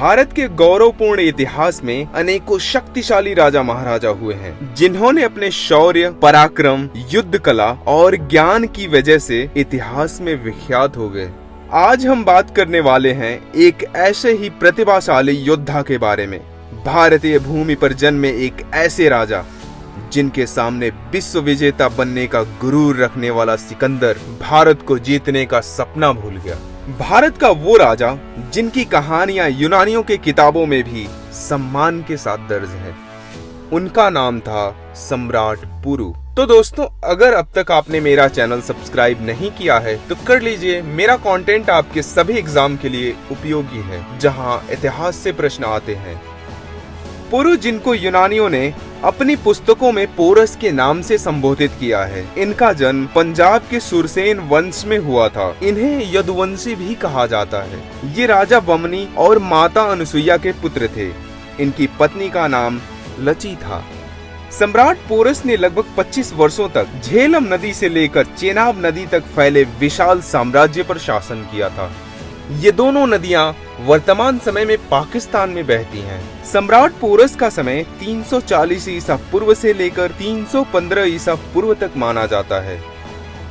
भारत के गौरवपूर्ण इतिहास में अनेकों शक्तिशाली राजा महाराजा हुए हैं, जिन्होंने अपने शौर्य, पराक्रम, युद्ध कला और ज्ञान की वजह से इतिहास में विख्यात हो गए। आज हम बात करने वाले हैं एक ऐसे ही प्रतिभाशाली योद्धा के बारे में, भारतीय भूमि पर जन्मे एक ऐसे राजा जिनके सामने विश्व विजेता बनने का गुरूर रखने वाला सिकंदर भारत को जीतने का सपना भूल गया। भारत का वो राजा जिनकी कहानियां यूनानियों के किताबों में भी सम्मान के साथ दर्ज है। उनका नाम था सम्राट पुरु। तो दोस्तों, अगर अब तक आपने मेरा चैनल सब्सक्राइब नहीं किया है तो कर लीजिए। मेरा कंटेंट आपके सभी एग्जाम के लिए उपयोगी है, जहां इतिहास से प्रश्न आते हैं। पुरु, जिनको यूनानियों ने अपनी पुस्तकों में पोरस के नाम से संबोधित किया है, इनका जन्म पंजाब के सुरसेन वंश में हुआ था। इन्हें यदुवंशी भी कहा जाता है। ये राजा बमनी और माता अनुसुईया के पुत्र थे। इनकी पत्नी का नाम लची था। सम्राट पोरस ने लगभग 25 वर्षों तक झेलम नदी से लेकर चेनाब नदी तक फैले विशाल साम्राज्य पर शासन किया था। ये दोनों नदियां वर्तमान समय में पाकिस्तान में बहती हैं। सम्राट पोरस का समय 340 ईसा पूर्व से लेकर 315 ईसा पूर्व तक माना जाता है।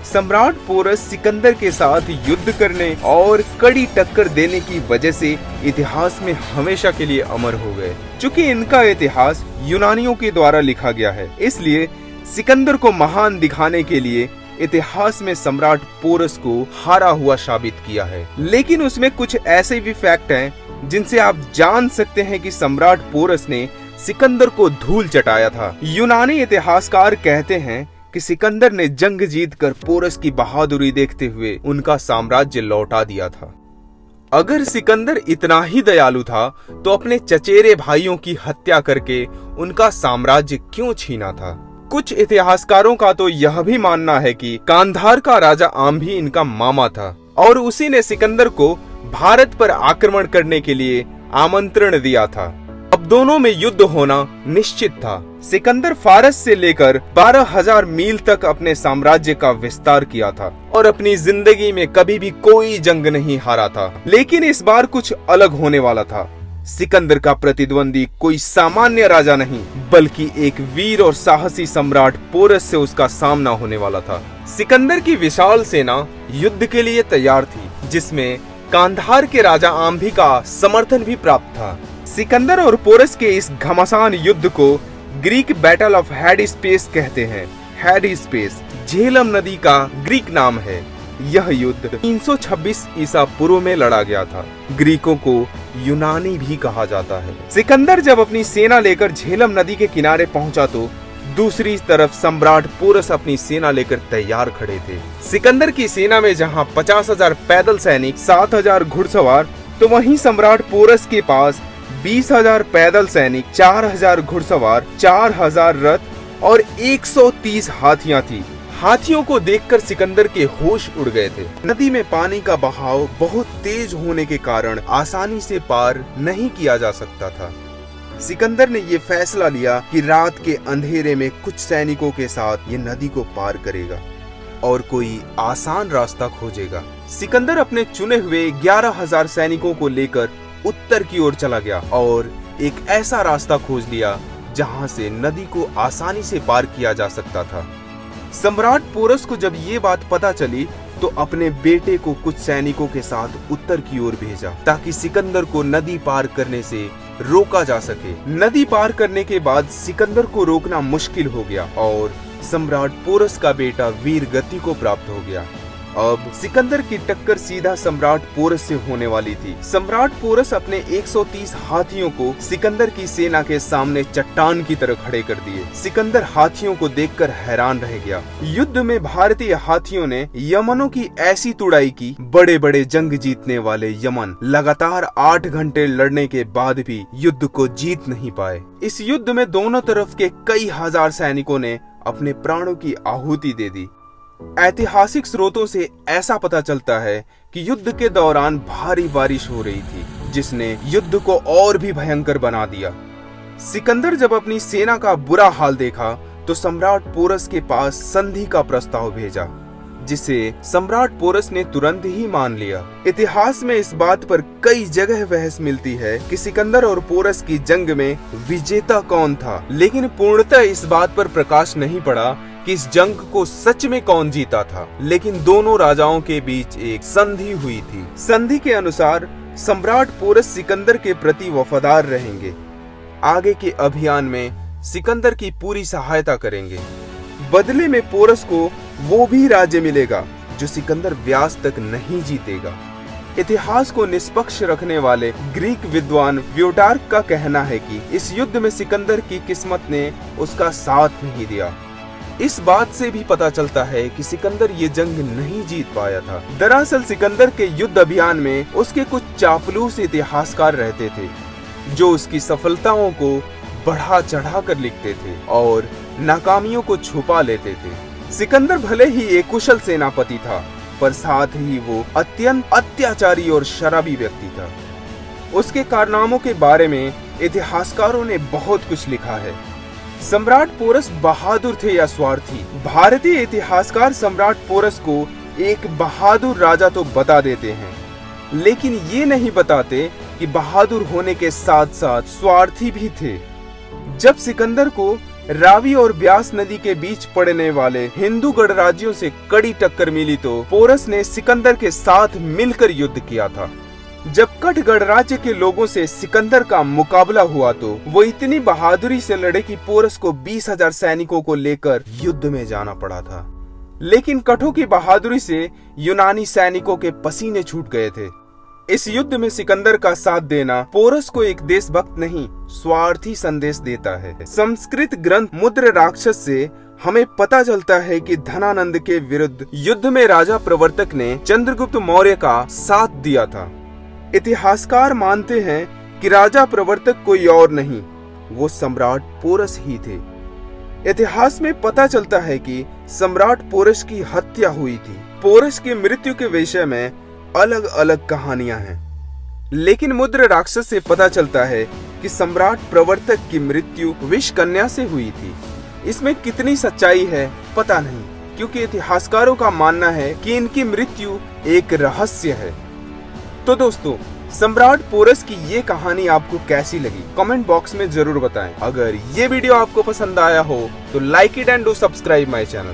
सम्राट पोरस सिकंदर के साथ युद्ध करने और कड़ी टक्कर देने की वजह से इतिहास में हमेशा के लिए अमर हो गए। चूंकि इनका इतिहास यूनानियों के द्वारा लिखा गया है, इसलिए सिकंदर को महान दिखाने के लिए इतिहास में सम्राट पोरस को हारा हुआ साबित किया है। लेकिन उसमें कुछ ऐसे भी फैक्ट हैं जिनसे आप जान सकते हैं कि सम्राट पोरस ने सिकंदर को धूल चटाया था। यूनानी इतिहासकार कहते हैं कि सिकंदर ने जंग जीतकर पोरस की बहादुरी देखते हुए उनका साम्राज्य लौटा दिया था। अगर सिकंदर इतना ही दयालु था तो अपने चचेरे भाइयों की हत्या करके उनका साम्राज्य क्यों छीना था? कुछ इतिहासकारों का तो यह भी मानना है कि कांधार का राजा आम भी इनका मामा था और उसी ने सिकंदर को भारत पर आक्रमण करने के लिए आमंत्रण दिया था। अब दोनों में युद्ध होना निश्चित था। सिकंदर फारस से लेकर 12,000 मील तक अपने साम्राज्य का विस्तार किया था और अपनी जिंदगी में कभी भी कोई जंग नहीं हारा था। लेकिन इस बार कुछ अलग होने वाला था। सिकंदर का प्रतिद्वंदी कोई सामान्य राजा नहीं, बल्कि एक वीर और साहसी सम्राट पोरस से उसका सामना होने वाला था। सिकंदर की विशाल सेना युद्ध के लिए तैयार थी, जिसमें कांधार के राजा आम्भी का समर्थन भी प्राप्त था। सिकंदर और पोरस के इस घमासान युद्ध को ग्रीक बैटल ऑफ हेडिस्पेस कहते हैं। हेडिस्पेस झेलम नदी का ग्रीक नाम है। यह युद्ध 326 ईसा पूर्व में लड़ा गया था। ग्रीकों को यूनानी भी कहा जाता है। सिकंदर जब अपनी सेना लेकर झेलम नदी के किनारे पहुंचा तो दूसरी तरफ सम्राट पोरस अपनी सेना लेकर तैयार खड़े थे। सिकंदर की सेना में जहां 50,000 पैदल सैनिक, 7,000 घुड़सवार, तो वहीं सम्राट पोरस के पास 20,000 पैदल सैनिक, 4,000 घुड़सवार, 4,000 रथ और 130 हाथियां थी। हाथियों को देखकर सिकंदर के होश उड़ गए थे। नदी में पानी का बहाव बहुत तेज होने के कारण आसानी से पार नहीं किया जा सकता था। सिकंदर ने ये फैसला लिया कि रात के अंधेरे में कुछ सैनिकों के साथ ये नदी को पार करेगा और कोई आसान रास्ता खोजेगा। सिकंदर अपने चुने हुए 11,000 सैनिकों को लेकर उत्तर की ओर चला गया और एक ऐसा रास्ता खोज लिया जहां से नदी को आसानी से पार किया जा सकता था। सम्राट पोरस को जब ये बात पता चली तो अपने बेटे को कुछ सैनिकों के साथ उत्तर की ओर भेजा ताकि सिकंदर को नदी पार करने से रोका जा सके। नदी पार करने के बाद सिकंदर को रोकना मुश्किल हो गया और सम्राट पोरस का बेटा वीर गति को प्राप्त हो गया। अब सिकंदर की टक्कर सीधा सम्राट पोरस से होने वाली थी। सम्राट पोरस अपने 130 हाथियों को सिकंदर की सेना के सामने चट्टान की तरह खड़े कर दिए। सिकंदर हाथियों को देखकर हैरान रह गया। युद्ध में भारतीय हाथियों ने यमनों की ऐसी तुड़ाई की, बड़े बड़े जंग जीतने वाले यमन लगातार 8 घंटे लड़ने के बाद भी युद्ध को जीत नहीं पाए। इस युद्ध में दोनों तरफ के कई हजार सैनिकों ने अपने प्राणों की आहुति दे दी। ऐतिहासिक स्रोतों से ऐसा पता चलता है कि युद्ध के दौरान भारी बारिश हो रही थी, जिसने युद्ध को और भी भयंकर बना दिया। सिकंदर जब अपनी सेना का बुरा हाल देखा तो सम्राट पोरस के पास संधि का प्रस्ताव भेजा। जिसे सम्राट पोरस ने तुरंत ही मान लिया। इतिहास में इस बात पर कई जगह बहस मिलती है कि सिकंदर और पोरस की जंग में विजेता कौन था, लेकिन पूर्णतः इस बात पर प्रकाश नहीं पड़ा कि इस जंग को सच में कौन जीता था। लेकिन दोनों राजाओं के बीच एक संधि हुई थी। संधि के अनुसार सम्राट पोरस सिकंदर के प्रति वफादार रहेंगे, आगे के अभियान में सिकंदर की पूरी सहायता करेंगे। बदले में पोरस को वो भी राज्य मिलेगा जो सिकंदर व्यास तक नहीं जीतेगा। इतिहास को निष्पक्ष रखने वाले ग्रीक विद्वान व्योटार्क का कहना है कि इस युद्ध में सिकंदर की किस्मत ने उसका साथ नहीं दिया। इस बात से भी पता चलता है कि सिकंदर ये जंग नहीं जीत पाया था। दरअसल सिकंदर के युद्ध अभियान में उसके कुछ चापलूस इतिहासकार रहते थे जो उसकी सफलताओं को बढ़ा चढ़ा कर लिखते थे और नाकामियों को छुपा लेते थे। सिकंदर भले ही एक कुशल सेनापति था, पर साथ ही वो अत्यंत अत्याचारी और शराबी व्यक्ति था। उसके कारनामों के बारे में इतिहासकारों ने बहुत कुछ लिखा है। सम्राट पोरस बहादुर थे या स्वार्थी? भारतीय इतिहासकार सम्राट पोरस को एक बहादुर राजा तो बता देते हैं, लेकिन ये नहीं बताते कि बहादुर होने के साथ साथ स्वार्थी भी थे। जब सिकंदर को रावी और ब्यास नदी के बीच पड़ने वाले हिंदू गणराज्यों से कड़ी टक्कर मिली तो पोरस ने सिकंदर के साथ मिलकर युद्ध किया था। जब कठ गणराज्य के लोगों से सिकंदर का मुकाबला हुआ तो वो इतनी बहादुरी से लड़े कि पोरस को 20,000 सैनिकों को लेकर युद्ध में जाना पड़ा था। लेकिन कठों की बहादुरी से यूनानी सैनिकों के पसीने छूट गए थे। इस युद्ध में सिकंदर का साथ देना पोरस को एक देशभक्त नहीं, स्वार्थी संदेश देता है। संस्कृत ग्रंथ मुद्र राक्षस से हमें पता चलता है कि धनानंद के विरुद्ध युद्ध में राजा प्रवर्तक ने चंद्रगुप्त मौर्य का साथ दिया था। इतिहासकार मानते हैं कि राजा प्रवर्तक कोई और नहीं, वो सम्राट पोरस ही थे। इतिहास में पता चलता है कि सम्राट पोरस की हत्या हुई थी। पोरस की मृत्यु के विषय में अलग अलग कहानियां हैं, लेकिन मुद्र राक्षस से पता चलता है कि सम्राट प्रवर्तक की मृत्यु विष कन्या से हुई थी। इसमें कितनी सच्चाई है पता नहीं, क्योंकि इतिहासकारों का मानना है कि इनकी मृत्यु एक रहस्य है। तो दोस्तों, सम्राट पोरस की ये कहानी आपको कैसी लगी कमेंट बॉक्स में जरूर बताएं। अगर ये वीडियो आपको पसंद आया हो तो like it and do subscribe my channel.